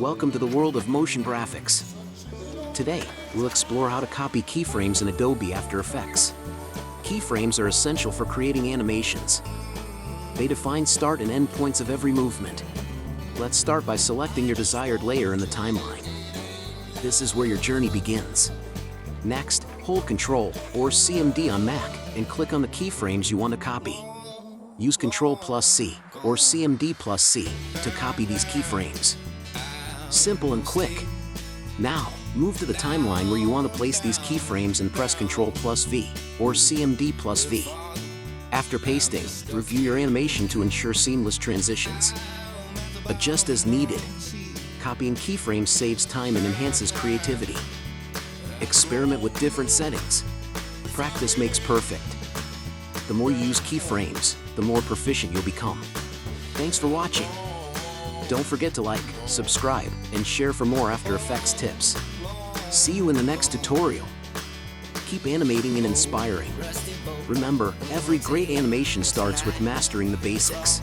Welcome to the world of motion graphics. Today, we'll explore how to copy keyframes in Adobe After Effects. Keyframes are essential for creating animations. They define start and end points of every movement. Let's start by selecting your desired layer in the timeline. This is where your journey begins. Next, hold Ctrl or CMD on Mac and click on the keyframes you want to copy. Use Ctrl+C or CMD+C to copy these keyframes. Simple and quick. Now, move to the timeline where you want to place these keyframes and press Ctrl+V or CMD+V. After pasting, review your animation to ensure seamless transitions. Adjust as needed. Copying keyframes saves time and enhances creativity. Experiment with different settings. Practice makes perfect. The more you use keyframes, the more proficient you'll become. Thanks for watching. Don't forget to like, subscribe, and share for more After Effects tips. See you in the next tutorial. Keep animating and inspiring. Remember, every great animation starts with mastering the basics.